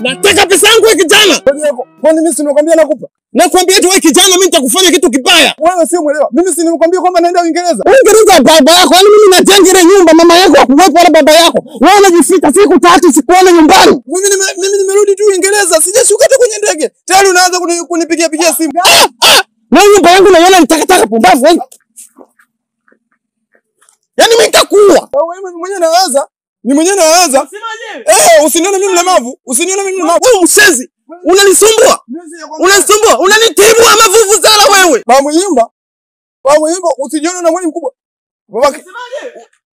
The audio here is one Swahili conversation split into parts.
Nataka pesa yangu wewe kijana. Kwani mimi si nimekwambia nakupa? Nakwambia eti wewe kijana mimi nitakufanya kitu kibaya. Wewe si muelewa. Mimi si nimekwambia kwamba naenda Uingereza. Uingereza baba yako, yaani mimi najenga ile nyumba mama yako hakuwepo wala baba yako. Wewe unajificha siku 3 sikuona nyumbani. Mimi nimerudi tu Uingereza, sijashuka hata kwenye ndege. Tayari unaanza kunipigia simu. Na nyumba yangu naiona nitakataka pumbavu wewe. Yaani mimi nitakuua. Wewe mwenyewe naweza. Ni mwenyewe naweza. Usinione mimi mlemavu. Usinione mimi mlemavu. Wewe mshenzi. Unanisumbua. Unanisumbua. Unanitibua mavuvu zala wewe. Babu Yimba, usijione na mwili mkubwa. Babake.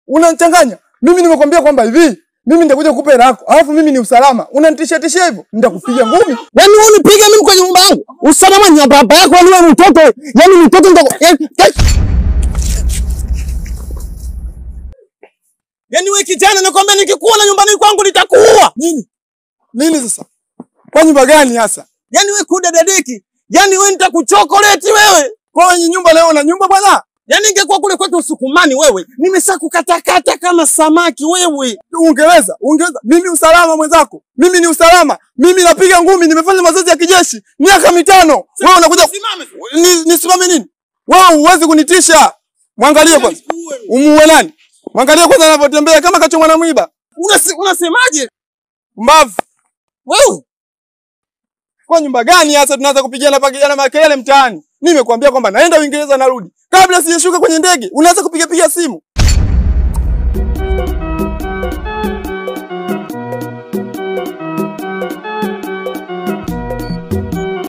Unanichanganya. Mimi nimekwambia kwamba hivi, mimi nitakuja kukupa hela yako. Alafu mimi ni usalama. Unanitishia hivyo. Nitakupiga ngumi. Yaani wewe unipiga mimi kwa nyumba yangu. Usalama ni baba yako, yaani wewe mtoto. Yaani mtoto ndio Yaani wewe kijana nakwambia nikikuona nyumbani kwangu nitakuua. Nini sasa? Kwa nyumba gani hasa? Yaani wewe kudadadiki. Yaani wewe nitakuchokoleti wewe. Kwa nyumba leo na nyumba bwana. Yaani ingekuwa kule kwetu Usukumani wewe. Nimeshakukatakata kama samaki wewe. Uingereza. Mimi usalama mwenzako. Mimi ni usalama. Mimi napiga ngumi, nimefanya mazoezi ya kijeshi miaka 5. Wewe unakuja nisimame nini? Wewe huwezi kunitisha. Mwangalie kwanza. Umuue nani? Mwangalie kwanza anapotembea kama kachomwa na mwiba. Unasemaje? Mbavu. Wewe. Kwa nyumba gani hasa tunaanza kupigana makelele mtaani? Nimekuambia kwamba naenda Uingereza narudi. Kabla sijashuka kwenye ndege, unaanza kupiga simu.